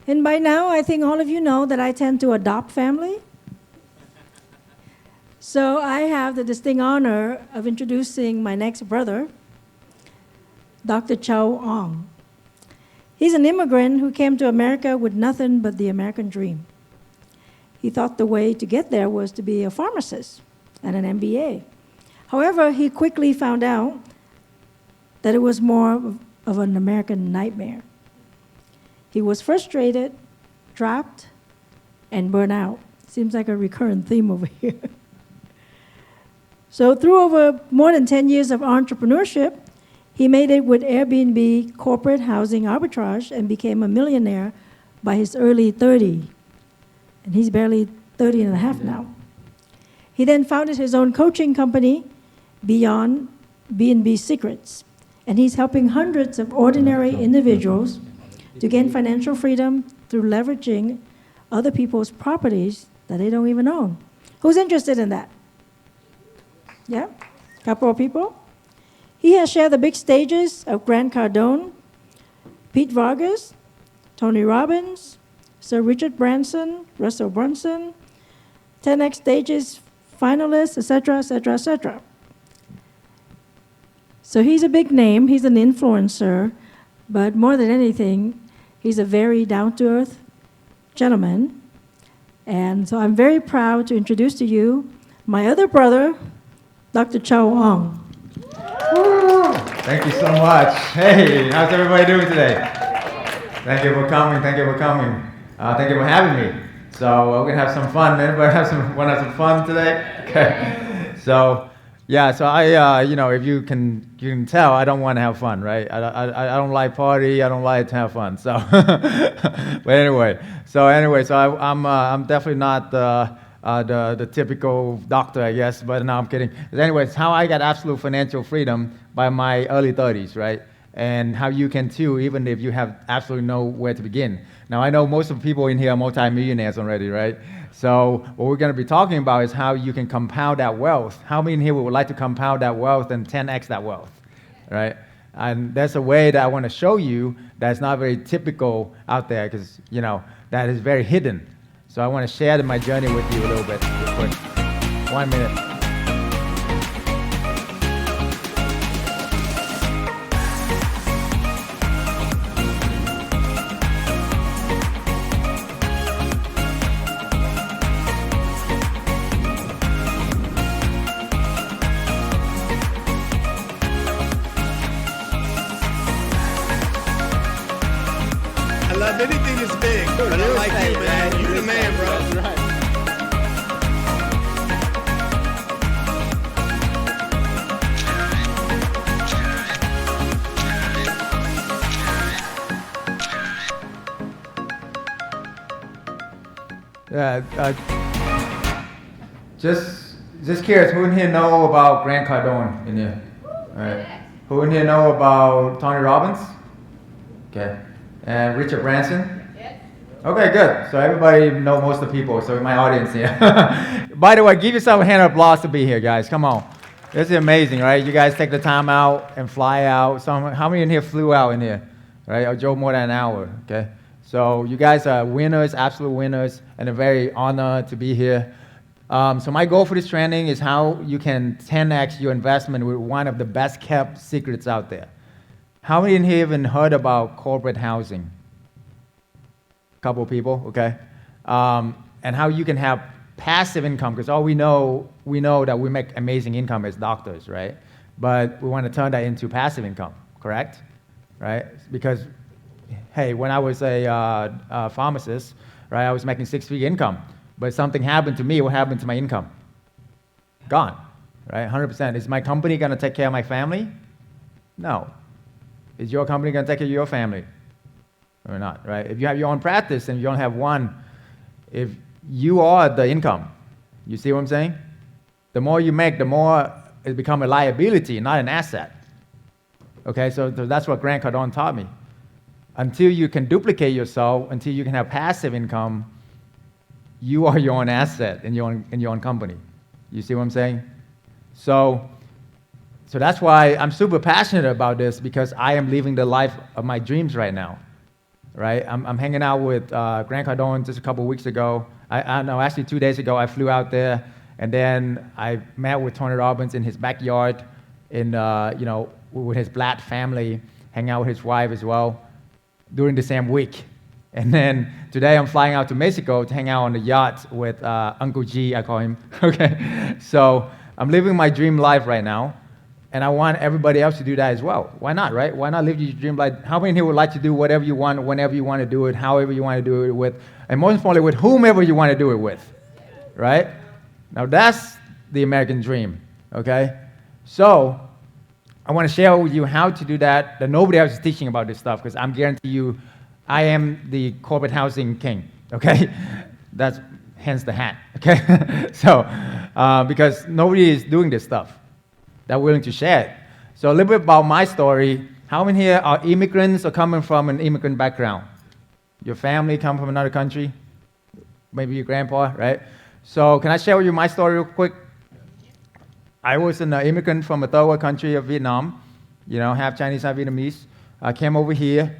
And by now, I think all of you know that I tend to adopt family. So I have the distinct honor of introducing my next brother, Dr. Chau Oong. He's an immigrant who came to America with nothing but the American dream. He thought the way to get there was to be a pharmacist and an MBA. However, he quickly found out that it was more of an American nightmare. He was frustrated, trapped, and burned out. Seems like a recurrent theme over here. So through over more than 10 years of entrepreneurship, he made it with Airbnb corporate housing arbitrage and became a millionaire by his early 30s. And he's barely 30 and a half now. He then founded his own coaching company, Beyond B&B Secrets. And he's helping hundreds of ordinary individuals to gain financial freedom through leveraging other people's properties that they don't even own. Who's interested in that? Yeah? Couple of people? He has shared the big stages of Grant Cardone, Pete Vargas, Tony Robbins, Sir Richard Branson, Russell Brunson, 10X stages finalists, etc., etc., etc. So he's a big name, he's an influencer, but more than anything, he's a very down-to-earth gentleman. And so I'm very proud to introduce to you my other brother, Dr. Chau Oong. Thank you so much. Hey, how's everybody doing today? Thank you for coming. Thank you for coming. Thank you for having me. So we're gonna have some fun. Anybody want to have some fun today? Okay. So yeah. So I, if you can tell, I don't want to have fun, right? I don't like party. I don't like to have fun. So, but anyway. So I'm definitely not the typical doctor, I guess, but no, I'm kidding. But anyways, how I got absolute financial freedom by my early 30s, right? And how you can too, even if you have absolutely nowhere to begin. Now, I know most of the people in here are multimillionaires already, right? So what we're going to be talking about is how you can compound that wealth. How many in here would like to compound that wealth and 10x that wealth, right? And there's a way that I want to show you that's not very typical out there because, that is very hidden. So I want to share my journey with you a little bit real quick. 1 minute. I love anything that's big, but I like you, man. You the man, bro. That's right. Just curious, who in here know about Grant Cardone in here? All right. Who in here know about Tony Robbins? Okay. And Richard Branson? Yes. Okay, good. So everybody know most of the people, so my audience here. By the way, give yourself a hand of applause to be here, guys. Come on. This is amazing, right? You guys take the time out and fly out. How many in here flew out in here? Right? I drove more than an hour, okay? So you guys are winners, absolute winners, and I'm very honored to be here. So my goal for this training is how you can 10x your investment with one of the best kept secrets out there. How many in here even heard about corporate housing? A couple of people, okay. And how you can have passive income, because all we know that we make amazing income as doctors, right? But we want to turn that into passive income, correct? Right? Because, hey, when I was a pharmacist, right, I was making six-figure income. But something happened to me, what happened to my income? Gone, right? 100%. Is my company going to take care of my family? No. Is your company going to take care of your family? Or not, right? If you have your own practice and you don't have one, if you are the income, you see what I'm saying? The more you make, the more it becomes a liability, not an asset. Okay, so that's what Grant Cardone taught me. Until you can duplicate yourself, until you can have passive income, you are your own asset in your own company. You see what I'm saying? So that's why I'm super passionate about this, because I am living the life of my dreams right now. right? I'm hanging out with Grant Cardone just a couple weeks ago. I know, actually 2 days ago, I flew out there, and then I met with Tony Robbins in his backyard, with his black family, hang out with his wife as well, during the same week. And then today I'm flying out to Mexico to hang out on the yacht with Uncle G, I call him. Okay, so I'm living my dream life right now, and I want everybody else to do that as well. Why not, right? Why not live your dream life? How many here would like to do whatever you want, whenever you want to do it, however you want to do it with, and most importantly, with whomever you want to do it with, right? Now that's the American dream, okay? So I want to share with you how to do that nobody else is teaching about this stuff, because I'm guarantee you, I am the corporate housing king, okay? That's hence the hat, okay? So, because nobody is doing this stuff. They're willing to share it. So a little bit about my story. How many here are immigrants or coming from an immigrant background? Your family come from another country? Maybe your grandpa, right? So can I share with you my story real quick? I was an immigrant from a third world country of Vietnam, half Chinese, half Vietnamese. I came over here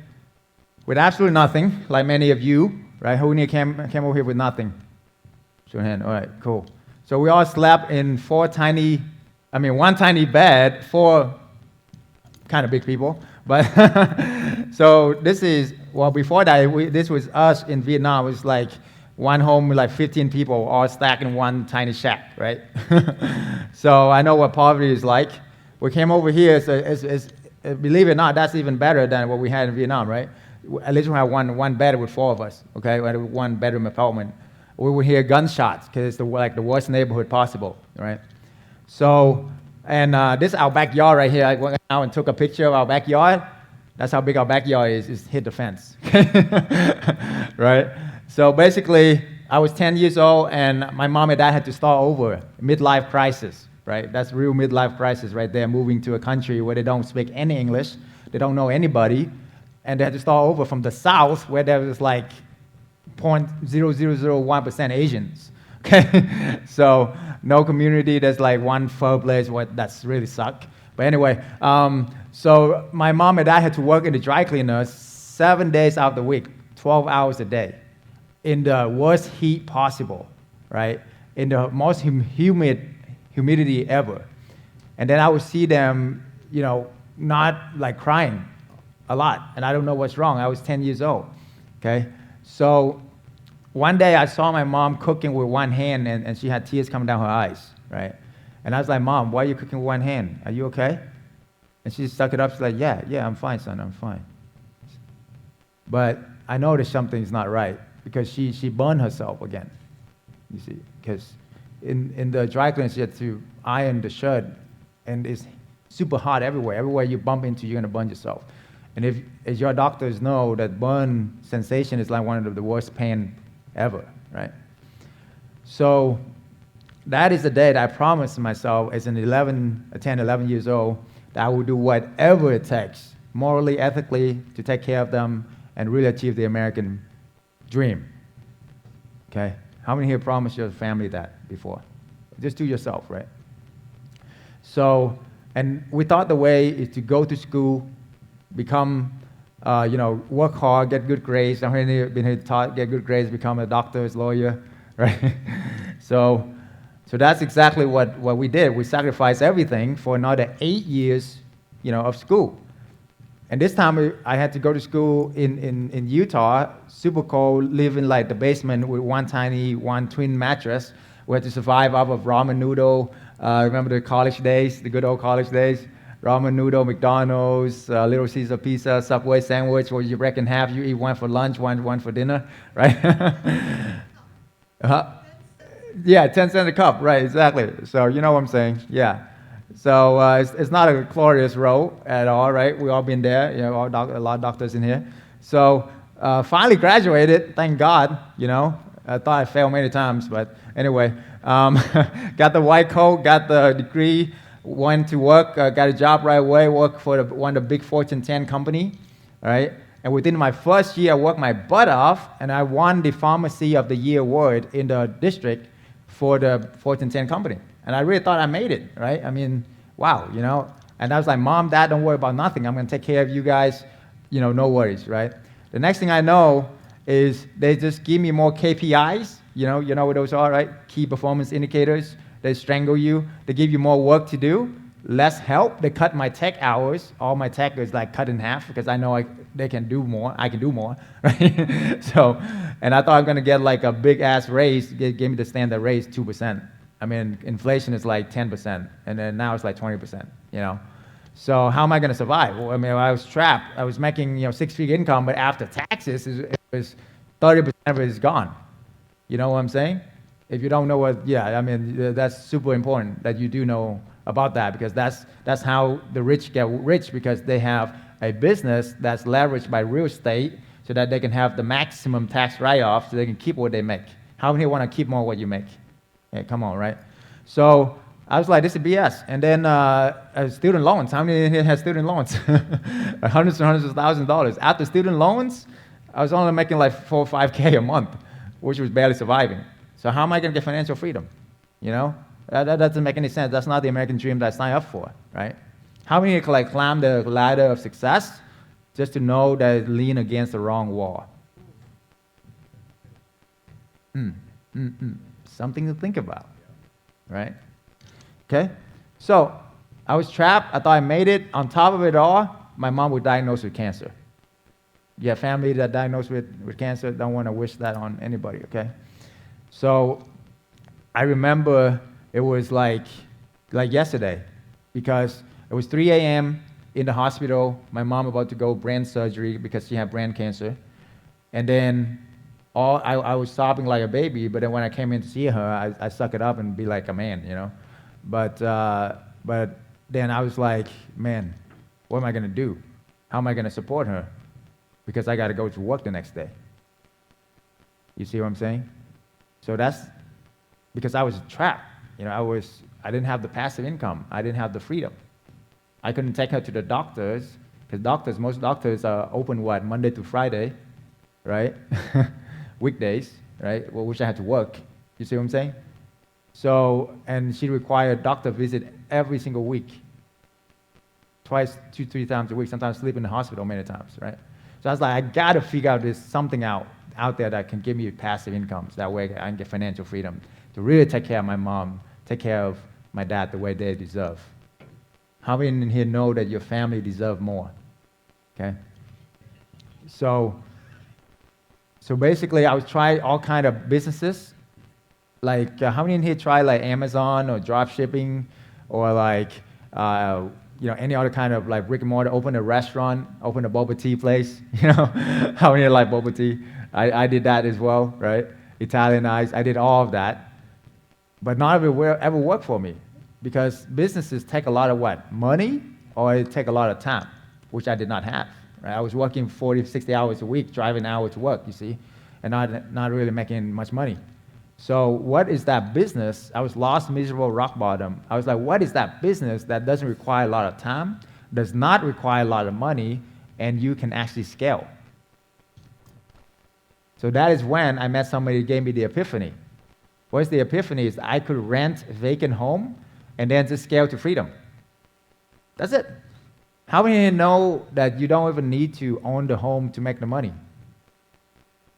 with absolutely nothing, like many of you, right? Who in here came over here with nothing? Show your hand. All right, cool. So we all slept in one tiny bed, four kind of big people. But so this is, before that, this was us in Vietnam. It was like one home with like 15 people all stacked in one tiny shack, right? So I know what poverty is like. We came over here, so believe it or not, that's even better than what we had in Vietnam, right? At least we had one bed with four of us, okay? We had a one-bedroom apartment. We would hear gunshots because it's the worst neighborhood possible, right? So, and this is our backyard right here. I went out and took a picture of our backyard. That's how big our backyard is. It's hit the fence, right? So basically, I was 10 years old, and my mom and dad had to start over. Midlife crisis, right? That's real midlife crisis right there, moving to a country where they don't speak any English, they don't know anybody, and they had to start over from the South, where there was like 0.0001% Asians, okay? So no community, there's like one fur place, that's really suck. But anyway, so my mom and dad had to work in the dry cleaners 7 days out of the week, 12 hours a day, in the worst heat possible, right? In the most humidity ever. And then I would see them, not like crying a lot, and I don't know what's wrong. I was 10 years old, okay? So one day I saw my mom cooking with one hand, and she had tears coming down her eyes, right? And I was like, Mom, why are you cooking with one hand? Are you okay? And she stuck it up. She's like, yeah, I'm fine, son, I'm fine. But I noticed something's not right, because she burned herself again, you see, because in the dry cleaner, she had to iron the shirt, and it's super hot everywhere. Everywhere you bump into, you're going to burn yourself. And as your doctors know, that burn sensation is like one of the worst pain ever, right? So that is the day that I promised myself as 10, 11 years old, that I would do whatever it takes, morally, ethically, to take care of them and really achieve the American dream, okay? How many here promised your family that before? Just do yourself, right? So, and we thought the way is to go to school, become, work hard, get good grades. I've been here taught, get good grades, become a doctor, lawyer, right? So that's exactly what we did. We sacrificed everything for another 8 years, of school. And this time I had to go to school in Utah, super cold, live in like the basement with one twin mattress. We had to survive off of ramen noodle. Remember the college days, the good old college days? Ramen noodle, McDonald's, Little Caesar pizza, Subway sandwich, where you reckon half you eat one for lunch, one for dinner, right? Yeah, 10 cents a cup, right, exactly. So you know what I'm saying, yeah. So it's not a glorious road at all, right? We've all been there, a lot of doctors in here. So finally graduated, thank God, I thought I failed many times, but anyway. Got the white coat, got the degree, went to work, got a job right away, worked for one of the big Fortune 10 company, right? And within my first year, I worked my butt off, and I won the Pharmacy of the Year award in the district for the Fortune 10 company. And I really thought I made it, right? I mean, wow, And I was like, Mom, Dad, don't worry about nothing. I'm going to take care of you guys, no worries, right? The next thing I know is they just give me more KPIs. You know what those are, right? Key performance indicators. They strangle you. They give you more work to do, less help. They cut my tech hours. All my tech is like cut in half because I know they can do more. I can do more, right? So, and I thought I'm gonna get like a big ass raise. They gave me the standard raise 2%. I mean, inflation is like 10%, and then now it's like 20%. So how am I gonna survive? Well, I mean, I was trapped. I was making 6-figure income, but after taxes, it was 30% of it is gone. You know what I'm saying? If you don't know that's super important that you do know about that, because that's how the rich get rich, because they have a business that's leveraged by real estate so that they can have the maximum tax write-off so they can keep what they make. How many want to keep more what you make? Yeah, come on, right? So I was like, this is BS. And then student loans. How many here has student loans? Hundreds and hundreds of thousands of dollars. After student loans, I was only making like 4 or 5K a month, which was barely surviving. So how am I going to get financial freedom? That doesn't make any sense. That's not the American dream that I signed up for, right? How many can like climb the ladder of success just to know that it lean against the wrong wall? Something to think about, right? Okay? So I was trapped. I thought I made it. On top of it all, my mom was diagnosed with cancer. You have family that diagnosed with cancer. Don't want to wish that on anybody, okay? So I remember it was like yesterday, because it was 3 a.m. in the hospital. My mom about to go brain surgery because she had brain cancer. And then I was sobbing like a baby, but then when I came in to see her, I suck it up and be like a man, But then I was like, man, what am I going to do? How am I going to support her? Because I got to go to work the next day. You see what I'm saying? So that's because I was trapped. I didn't have the passive income. I didn't have the freedom. I couldn't take her to the doctors, because most doctors are open, Monday to Friday, right? Weekdays, right? Well, which I had to work. You see what I'm saying? So, and she required doctor visit every single week. Twice, 2-3 times a week, sometimes sleep in the hospital many times, right? So I was like, I gotta figure out something out there that can give me passive income, so that way I can get financial freedom to really take care of my mom, take care of my dad the way they deserve. How many in here know that your family deserve more? Okay? So basically, I was trying all kind of businesses. Like, how many in here try like Amazon or drop shipping, or like any other kind of like brick and mortar? Open a restaurant, open a boba tea place. How many like boba tea? I did that as well, right? Italianized. I did all of that, but none of it ever worked for me, because businesses take a lot of money, or it take a lot of time, which I did not have. Right? I was working 40, 60 hours a week, driving an hour to work, you see, and not really making much money. So what is that business? I was lost, miserable, rock bottom. I was like, what is that business that doesn't require a lot of time, does not require a lot of money, and you can actually scale? So that is when I met somebody who gave me the epiphany. What's the epiphany? Is I could rent a vacant home and then just scale to freedom. That's it. How many of you know that you don't even need to own the home to make the money?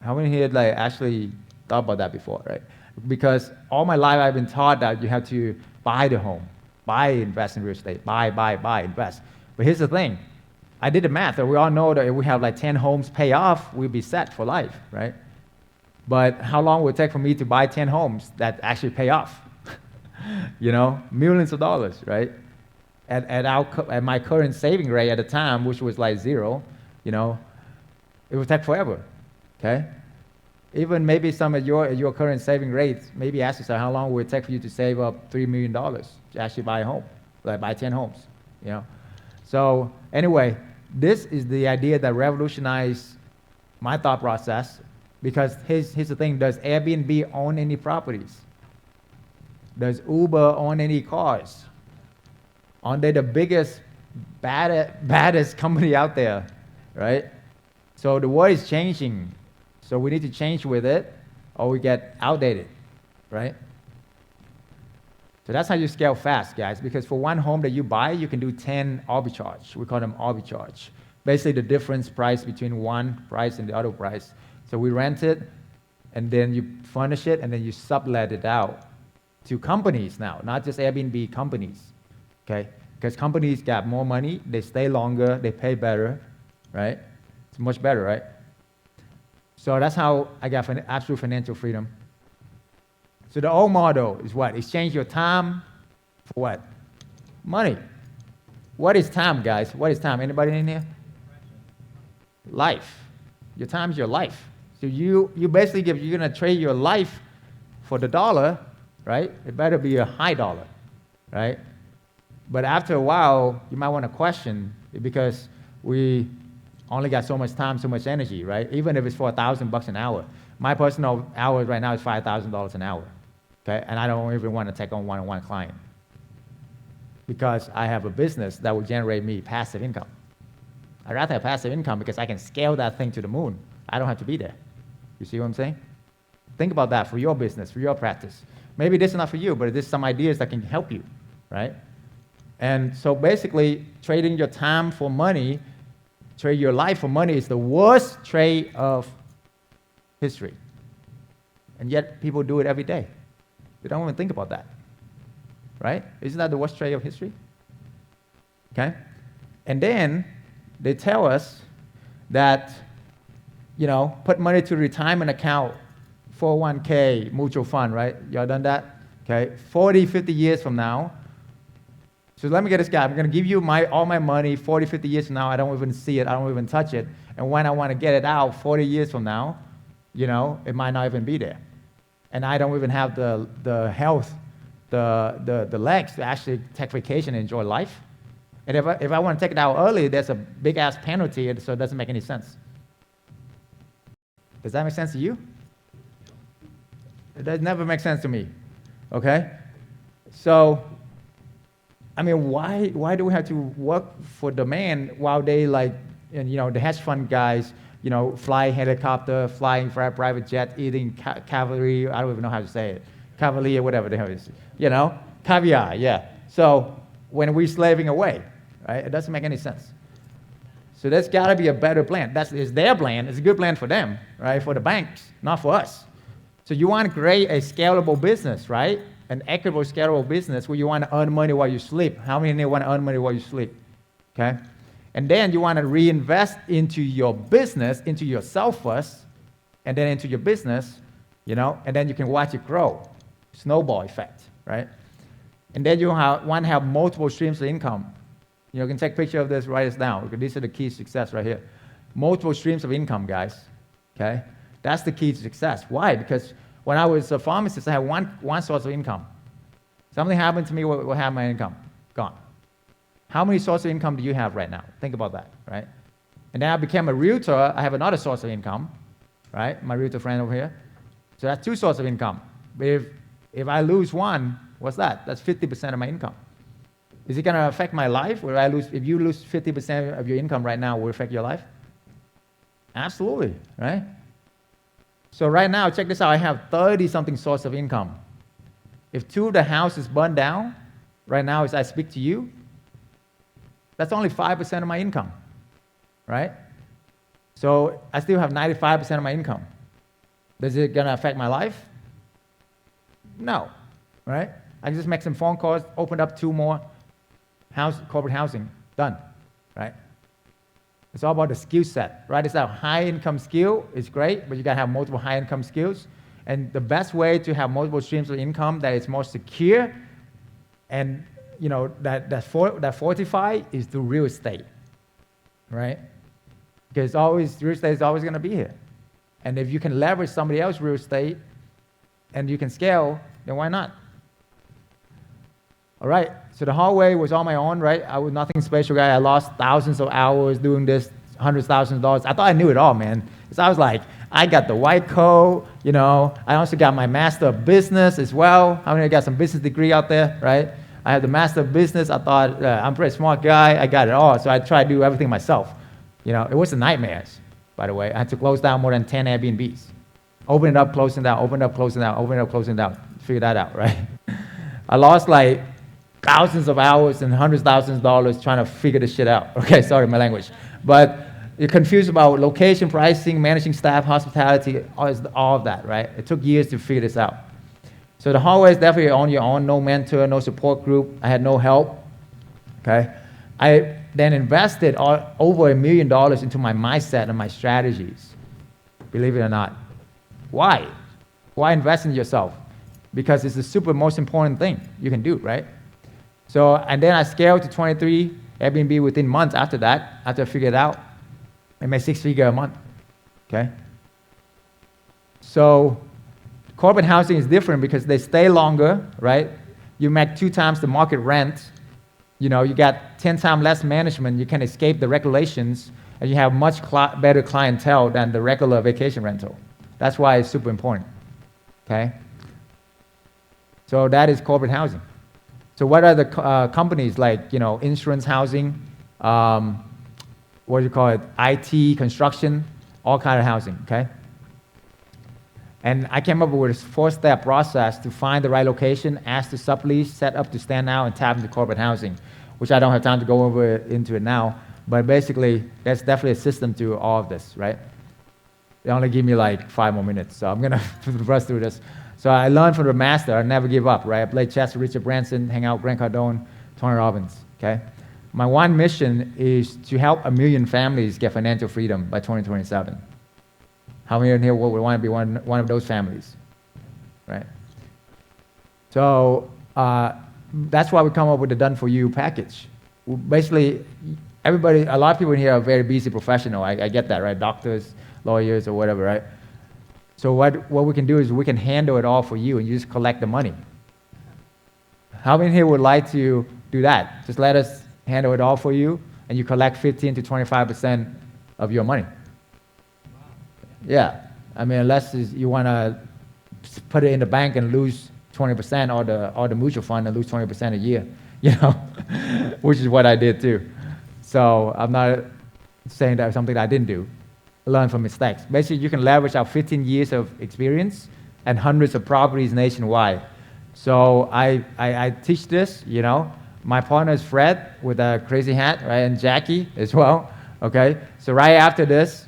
How many here actually thought about that before, right? Because all my life I've been taught that you have to buy the home, invest in real estate, buy, invest. But here's the thing. I did the math, and we all know that if we have 10 homes pay off, we'll be set for life, right? But how long will it take for me to buy 10 homes that actually pay off? Millions of dollars, right? At my current saving rate at the time, which was 0, it would take forever, okay? Even maybe some of your current saving rates, maybe ask yourself, how long will it take for you to save up $3 million to actually buy a home, buy 10 homes, So anyway, this is the idea that revolutionized my thought process, because here's the thing. Does Airbnb own any properties? Does Uber own any cars? Aren't they the biggest, baddest company out there, right? So the world is changing. So we need to change with it, or we get outdated, right? So that's how you scale fast, guys, because for one home that you buy, you can do 10 arbitrage. We call them arbitrage. basically the difference price between one price and the other price. So we rent it, and then you furnish it, and then you sublet it out to companies now, not just Airbnb, companies, okay? Because companies got more money, they stay longer, they pay better, right? It's much better, right? So that's how I got absolute financial freedom. So the old model is what? Exchange your time for what? Money. What is time, guys? What is time? Anybody in here? Life. Your time is your life. So you basically you're going to trade your life for the dollar, right? It better be a high dollar, right? But after a while, you might want to question it because we only got so much time, so much energy, right? Even if it's for $1,000 an hour. My personal hours right now is $5,000 an hour, okay? And I don't even want to take on one-on-one client because I have a business that will generate me passive income. I'd rather have passive income because I can scale that thing to the moon. I don't have to be there. You see what I'm saying? Think about that for your business, for your practice. Maybe this is not for you, but there's some ideas that can help you, right? And so basically, trading your time for money, trade your life for money is the worst trade of history. And yet people do it every day. They don't even think about that, right? Isn't that the worst trade of history? Okay? And then they tell us that, put money to retirement account, 401k, mutual fund, right? Y'all done that? Okay, 40, 50 years from now. So let me get this guy. I'm going to give you all my money 40, 50 years from now. I don't even see it. I don't even touch it. And when I want to get it out 40 years from now, it might not even be there. And I don't even have the health, the legs to actually take vacation and enjoy life. And if I want to take it out early, there's a big-ass penalty, so it doesn't make any sense. Does that make sense to you? It does never make sense to me, okay? So, why do we have to work for the man while they the hedge fund guys, fly helicopter, flying for a private jet, eating cavalry, I don't even know how to say it, cavalier, whatever the hell it is, caviar, yeah. So when we're slaving away, right, it doesn't make any sense. So there's got to be a better plan. It's their plan. It's a good plan for them, right, for the banks, not for us. So you want to create a scalable business, right? An equitable, scalable business where you want to earn money while you sleep. How many want to earn money while you sleep? Okay? And then you want to reinvest into your business, into yourself first, and then into your business, and then you can watch it grow. Snowball effect, right? And then you want to have multiple streams of income. You can take a picture of this, write this down. Because these are the keys to success right here. Multiple streams of income, guys. Okay? That's the key to success. Why? Because when I was a pharmacist, I had one source of income. Something happened to me, what happened to my income? Gone. How many sources of income do you have right now? Think about that, right? And then I became a realtor. I have another source of income, right? My realtor friend over here. So that's two sources of income. But if I lose one, what's that? That's 50% of my income. Is it going to affect my life? If you lose 50% of your income right now, will it affect your life? Absolutely, right? So right now, check this out. I have 30-something source of income. If two of the houses burn down, right now as I speak to you, that's only 5% of my income, right? So I still have 95% of my income. Is it going to affect my life? No, right? I can just make some phone calls, open up two more corporate housing, done, right? It's all about the skill set. Write this out. High income skill is great, but you got to have multiple high income skills. And the best way to have multiple streams of income that is more secure and that fortify is through real estate, right? Because real estate is always going to be here. And if you can leverage somebody else's real estate and you can scale, then why not? All right, so the hallway was on my own, right? I was nothing special guy. I lost thousands of hours doing this, hundreds of thousands of dollars. I thought I knew it all, man. So I was like, I got the white coat, I also got my master of business as well. How many got some business degree out there, right? I have the master of business. I thought, I'm a pretty smart guy. I got it all. So I tried to do everything myself. It was a nightmare, by the way. I had to close down more than 10 Airbnbs. Open it up, closing down, open it up, closing down, open it up, closing down. Figure that out, right? I lost thousands of hours and hundreds of thousands of dollars trying to figure this shit out. Okay, sorry, my language. But you're confused about location, pricing, managing staff, hospitality, all of that, right? It took years to figure this out. So the hard way is definitely on your own, no mentor, no support group. I had no help, okay? I then invested over $1 million into my mindset and my strategies, believe it or not. Why? Why invest in yourself? Because it's the super most important thing you can do, right? So, and then I scaled to 23 Airbnb within months after that, after I figured it out. I made 6 figures a month, okay? So corporate housing is different because they stay longer, right? You make 2 times the market rent. You know, you got 10 times less management. You can escape the regulations, and you have much better clientele than the regular vacation rental. That's why it's super important, okay? So that is corporate housing. So what are the companies like, you know, insurance housing, what do you call it, IT, construction, all kind of housing, okay? And I came up with a 4-step process to find the right location, ask to sublease, set up to stand out, and tap into corporate housing, which I don't have time to go into it now. But basically, there's definitely a system to all of this, right? They only give me like 5 more minutes, so I'm gonna rush through this. So I learned from the master, I never give up, right? I played chess with Richard Branson, hang out with Grant Cardone, Tony Robbins, okay? My one mission is to help 1 million families get financial freedom by 2027. How many in here would want to be one of those families, right? So that's why we come up with the Done For You package. Basically, a lot of people in here are very busy professional. I get that, right? Doctors, lawyers, or whatever, right? So what we can do is we can handle it all for you, and you just collect the money. How many here would like to do that? Just let us handle it all for you, and you collect 15 to 25% of your money. Yeah, I mean, unless you want to put it in the bank and lose 20%, or the mutual fund and lose 20% a year, you know, which is what I did too. So I'm not saying that was something that I didn't do. Learn from mistakes. Basically, you can leverage our 15 years of experience and hundreds of properties nationwide. So I teach this, you know. My partner is Fred with a crazy hat, right, and Jackie as well, okay? So right after this,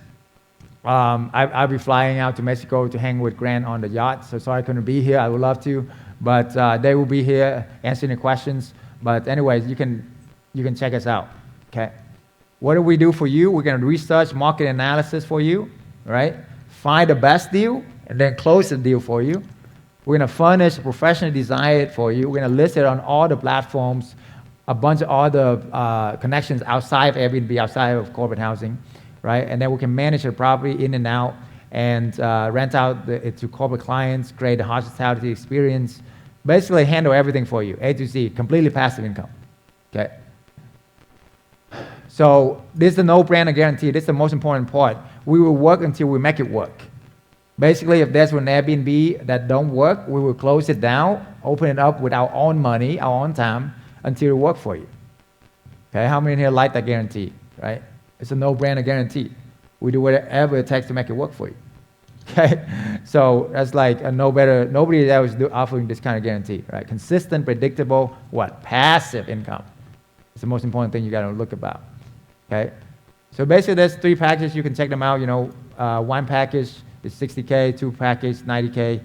I'll be flying out to Mexico to hang with Grant on the yacht. So sorry I couldn't be here. I would love to, but they will be here answering the questions. But anyways, you can check us out, okay? What do we do for you? We're going to research market analysis for you, right? Find the best deal and then close the deal for you. We're going to furnish, professionally design it for you. We're going to list it on all the platforms, a bunch of other connections outside of Airbnb, outside of corporate housing, right? And then we can manage the property in and out and rent out it to corporate clients, create a hospitality experience, basically handle everything for you, A to Z, completely passive income, okay? So this is the no-brainer guarantee. This is the most important part. We will work until we make it work. Basically, if there's an Airbnb that don't work, we will close it down, open it up with our own money, our own time, until it works for you. Okay, how many here like that guarantee, right? It's a no-brainer guarantee. We do whatever it takes to make it work for you. Okay, so that's like nobody else is offering this kind of guarantee, right? Consistent, predictable, what? Passive income. It's the most important thing you got to look about. Okay, so basically there's 3 packages. You can check them out. You know, one package is $60K, 2 package $90K,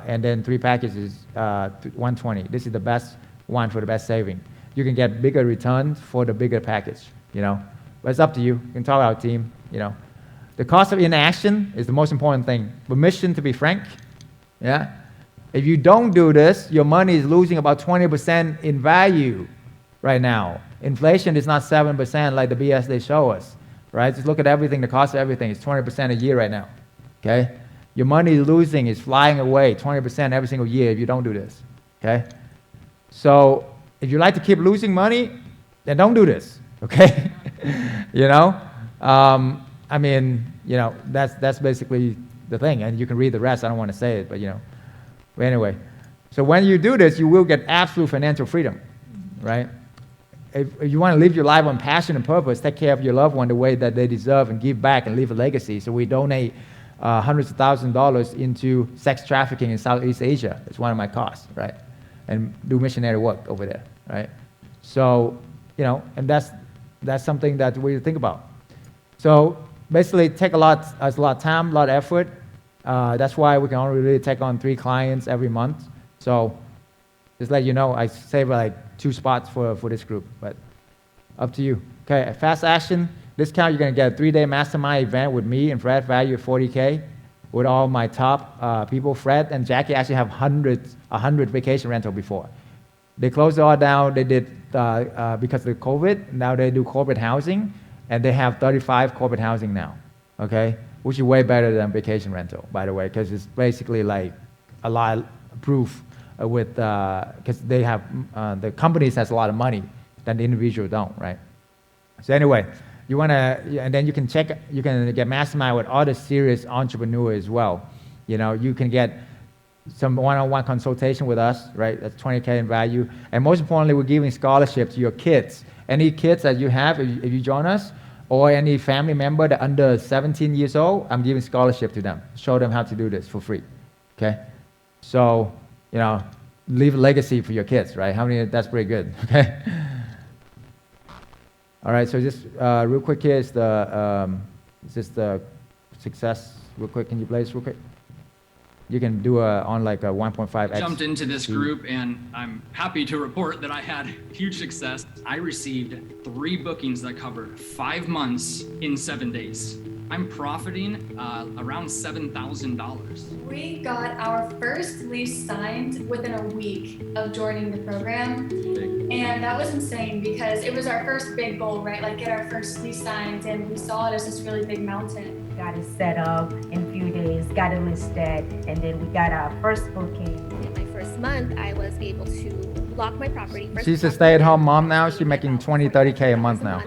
and then 3 packages $120. This is the best one for the best saving. You can get bigger returns for the bigger package. You know, but it's up to you. You can talk to our team. You know, the cost of inaction is the most important thing. Permission to be frank. Yeah, if you don't do this, your money is losing about 20% in value right now. Inflation is not 7% like the BS they show us, right? Just look at everything, the cost of everything is 20% a year right now, okay? Your money is losing, is flying away 20% every single year if you don't do this, okay? So if you like to keep losing money, then don't do this, okay? You know? I mean, you know, that's basically the thing, and you can read the rest. I don't want to say it, but you know. But anyway, so when you do this, you will get absolute financial freedom, right? If you want to live your life on passion and purpose, take care of your loved one the way that they deserve and give back and leave a legacy. So we donate hundreds of thousands of dollars into sex trafficking in Southeast Asia. It's one of my costs, right? And do missionary work over there, right? So, you know, and that's that's something that we think about. So basically, take a lot of time, a lot of effort. That's why we can only really take on 3 clients every month. So just let you know, I save like 2 spots for this group, but up to you. Okay, fast action discount. You're gonna get a 3-day mastermind event with me and Fred, value of $40K, with all my top people. Fred and Jackie actually have 100 vacation rental before. They closed it all down. They did because of COVID. Now they do corporate housing, and they have 35 corporate housing now. Okay, which is way better than vacation rental, by the way, because it's basically like a lot of proof with because they have the companies has a lot of money that the individual don't, right? So anyway, you wanna, and then you can get mastermind with other serious entrepreneurs as well. You know, you can get some one-on-one consultation with us, right? That's $20K in value, and most importantly, we're giving scholarships to your kids. Any kids that you have, if you join us, or any family member that under 17 years old, I'm giving scholarship to them. Show them how to do this for free, okay? So, you know, leave a legacy for your kids, right? How many? That's pretty good, okay? All right, so just real quick here is the success. Real quick, can you play this real quick? You can do on like a 1.5x. Jumped into this group, and I'm happy to report that I had huge success. I received 3 bookings that covered 5 months in 7 days. I'm profiting around $7,000. We got our first lease signed within a week of joining the program. And that was insane because it was our first big goal, right? Like get our first lease signed, and we saw it as this really big mountain. Got it set up in a few days, got it listed, and then we got our first booking. In my first month, I was able to lock my property. She's a stay-at-home mom now. She's making 20, 30K a month now.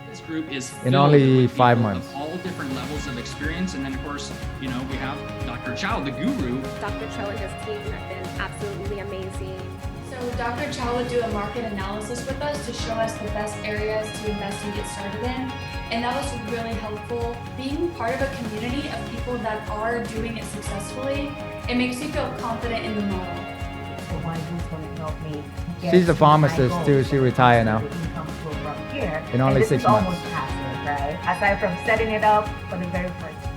This group is in only with 5 people months. Of all different levels of experience, and then of course, you know, we have Dr. Chau, the guru. Dr. Chau and his team have been absolutely amazing. So Dr. Chau would do a market analysis with us to show us the best areas to invest and get started in. And that was really helpful. Being part of a community of people that are doing it successfully, it makes you feel confident in the model. So why who's going to help me? She's a pharmacist too. She retired now. In only 6 months. Almost passive, right? Aside from setting it up for the very first time.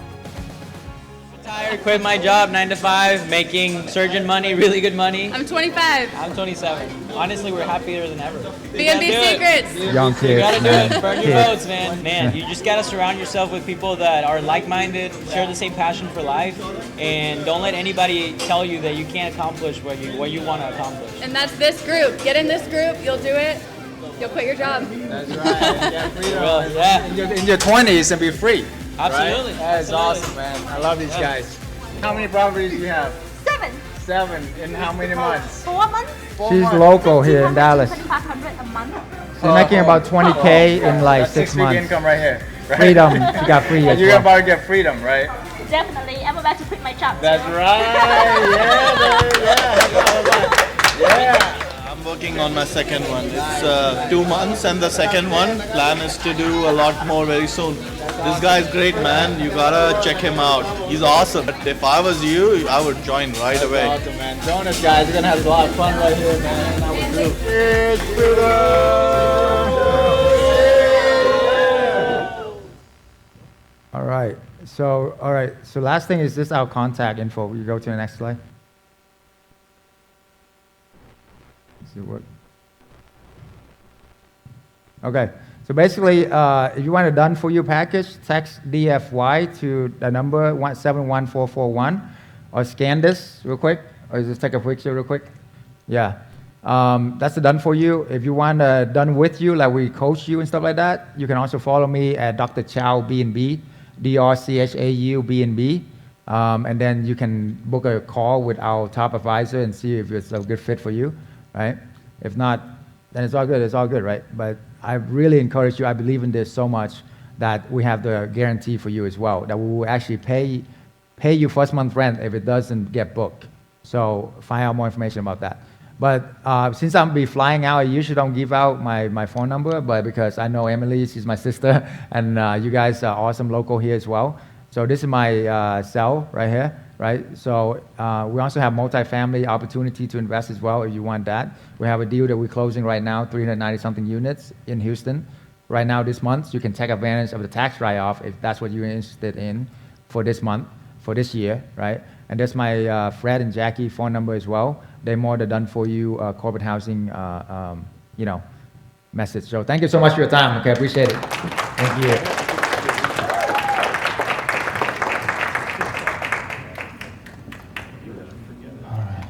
Retired, quit my job, 9 to 5, making surgeon money, really good money. I'm 25. I'm 27. Honestly, we're happier than ever. B&B Secrets. Young kids, You gotta do man. it. Burn your Kids. boats, man. Man, you just gotta surround yourself with people that are like-minded, share the same passion for life, and don't let anybody tell you that you can't accomplish what you want to accomplish. And that's this group. Get in this group, you'll do it. You'll quit your job. That's right. Yeah, freedom. Well, yeah. In your 20s and be free. Absolutely. Right? That's awesome, man. I love these guys. How many properties do you have? 7. 7. In how many months? 4 months. She's local here in Dallas. 2,500 a month. She's making about 20K in like That's 6 6-figure months. income right here. Right? Freedom, you got free as You're well. about to get freedom, right? Definitely. I'm about to quit my job. That's right. Yeah. I'm working on my second one. It's 2 months, and the second one plan is to do a lot more very soon. This guy's great, man. You gotta check him out. He's awesome. If I was you, I would join right away. Awesome, man. Join us, guys. We're gonna have a lot of fun right here, man. Hanging out with you. It's freedom. All right. So last thing is this our contact info. We go to the next slide. Does it work? Okay. So basically, if you want a done for you package, text DFY to the number 171441, or scan this real quick, or just take a picture real quick. Yeah. That's the done for you. If you want done with you, like we coach you and stuff like that, you can also follow me at Dr. Chau B&B, DRCHAU B&B. And then you can book a call with our top advisor and see if it's a good fit for you, right? If not, then it's all good, right? But I really encourage you, I believe in this so much that we have the guarantee for you as well, that we will actually pay you first month rent if it doesn't get booked. So find out more information about that. But since I'm be flying out, I usually don't give out my phone number, but because I know Emily, she's my sister, and you guys are awesome local here as well. So this is my cell right here, right? So we also have multifamily opportunity to invest as well if you want that. We have a deal that we're closing right now, 390 something units in Houston. right now this month, you can take advantage of the tax write-off if that's what you're interested in for this month, for this year, right? And that's my Fred and Jackie phone number as well. They're more than done for you corporate housing, message. So thank you so much for your time. Okay, appreciate it. Thank you.